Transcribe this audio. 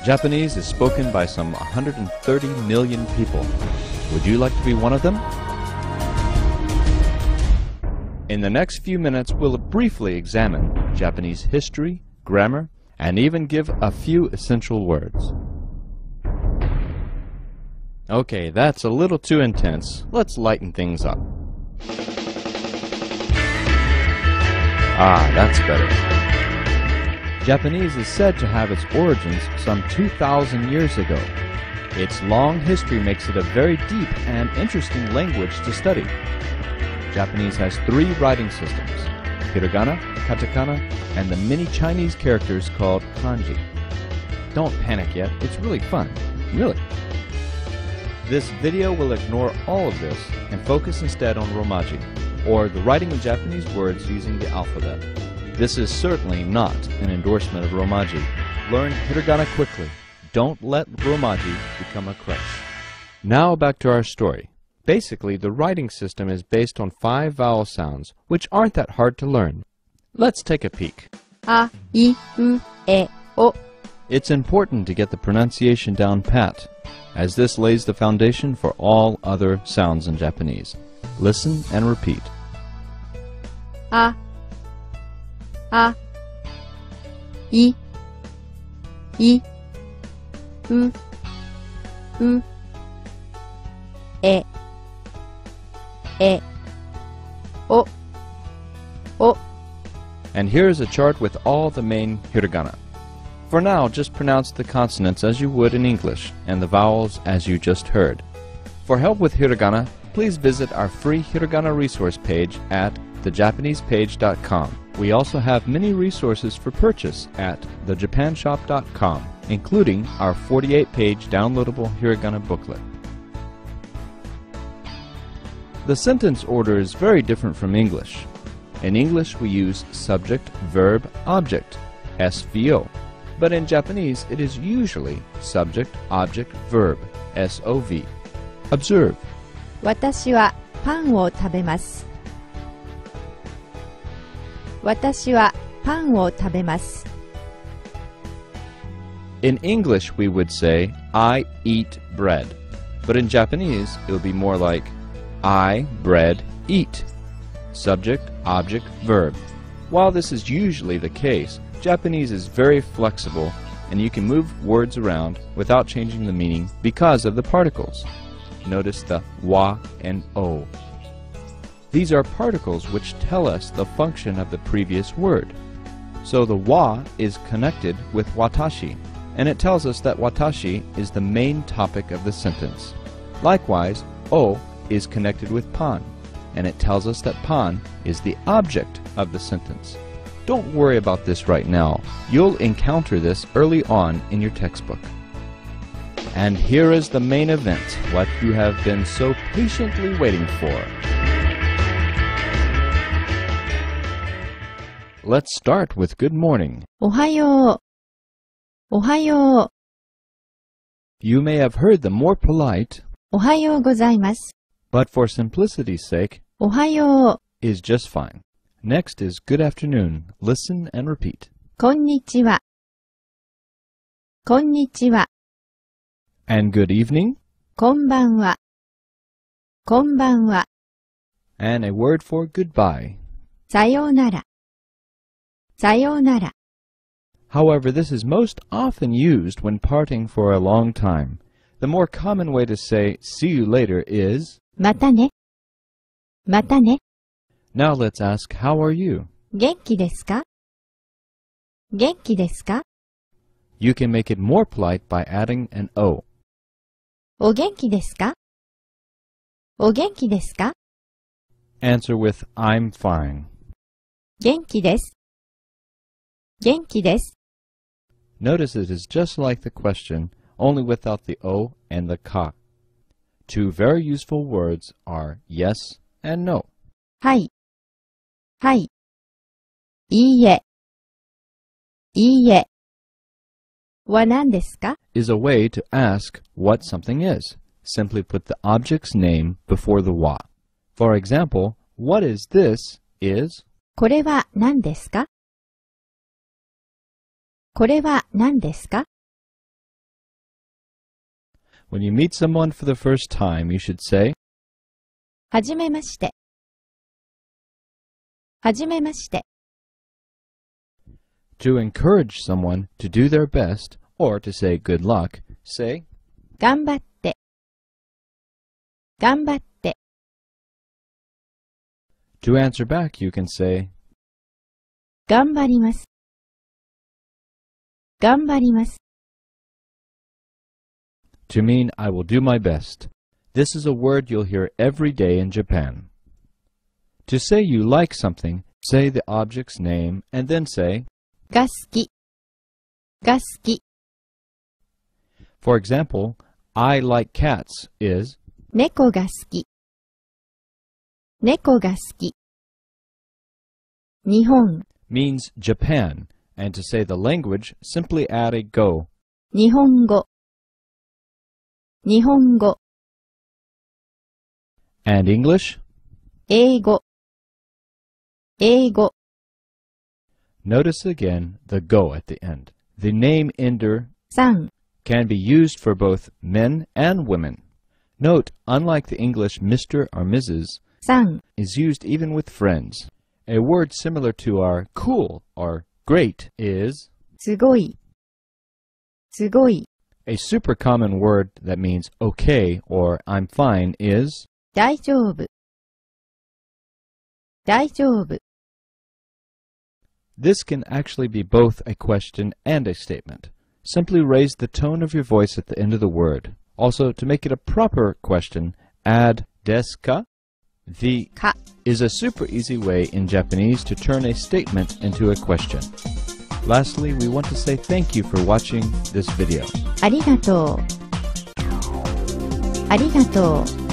Japanese is spoken by some 130 million people. Would you like to be one of them? In the next few minutes, we'll briefly examine Japanese history, grammar, and even give a few essential words. Okay, that's a little too intense. Let's lighten things up. Ah, that's better. Japanese is said to have its origins some 2,000 years ago. Its long history makes it a very deep and interesting language to study. Japanese has 3 writing systems: hiragana, katakana, and the many Chinese characters called kanji. Don't panic yet, it's really fun, really. This video will ignore all of this and focus instead on Romaji, or the writing of Japanese words using the alphabet. This is certainly not an endorsement of Romaji. Learn hiragana quickly. Don't let Romaji become a crutch. Now back to our story. Basically, the writing system is based on 5 vowel sounds, which aren't that hard to learn. Let's take a peek. A, I, U, E, O. It's important to get the pronunciation down pat, as this lays the foundation for all other sounds in Japanese. Listen and repeat. A, I, U, E, O, O. And here's a chart with all the main hiragana. For now, just pronounce the consonants as you would in English, and the vowels as you just heard. For help with hiragana, please visit our free hiragana resource page at thejapanesepage.com. We also have many resources for purchase at thejapanshop.com, including our 48-page downloadable hiragana booklet. The sentence order is very different from English. In English, we use subject, verb, object, SVO. But in Japanese, it is usually subject, object, verb, SOV. Observe. 私はパンを食べます。私はパンを食べます。In English, we would say, I eat bread. But in Japanese, it would be more like, I, bread, eat. Subject, object, verb. While this is usually the case, Japanese is very flexible, and you can move words around without changing the meaning because of the particles. Notice the wa and o. These are particles which tell us the function of the previous word. So the wa is connected with watashi, and it tells us that watashi is the main topic of the sentence. Likewise, o is connected with pan, and it tells us that pan is the object of the sentence. Don't worry about this right now. You'll encounter this early on in your textbook. And here is the main event, what you have been so patiently waiting for. Let's start with good morning. おはよう。おはよう。 You may have heard the more polite, おはようございます。 but for simplicity's sake, おはよう。 is just fine. Next is good afternoon. Listen and repeat. こんにちは。こんにちは。 And good evening, こんばんは。こんばんは。 and a word for goodbye. さようなら。さようなら。 However, this is most often used when parting for a long time. The more common way to say see you later is, またね。またね。 now let's ask, how are you? 元気ですか？元気ですか？ You can make it more polite by adding an O. お元気ですか？お元気ですか？ Answer with I'm fine. 元気です。元気です。 Notice it is just like the question, only without the O and the ka. Two very useful words are yes and no. はい。はい。いいえ。いいえ。は何ですか？ is a way to ask what something is. Simply put the object's name before the wa. For example, what is this is, これは何ですか？これは何ですか？ When you meet someone for the first time, you should say, はじめまして。はじめまして。To encourage someone to do their best or to say good luck, say, 頑張って。頑張って。To answer back, you can say, 頑張ります。頑張ります。To mean I will do my best. This is a word you'll hear every day in Japan. To say you like something, say the object's name and then say, が好き。が好き。For example, I like cats is, 猫が好き。猫が好き。日本。means Japan, and to say the language, simply add a go. 日本語。日本語。And English? 英語。英語。Notice again the go at the end. The name ender さん。 can be used for both men and women. Note, unlike the English Mr. or Mrs., さん。 is used even with friends. A word similar to our cool or great is すごい。すごい。 a super common word that means okay or I'm fine is 大丈夫。大丈夫。 This can actually be both a question and a statement. Simply raise the tone of your voice at the end of the word. Also, to make it a proper question, add desu ka? The か。 is a super easy way in Japanese to turn a statement into a question. Lastly, we want to say thank you for watching this video. ありがとう。ありがとう。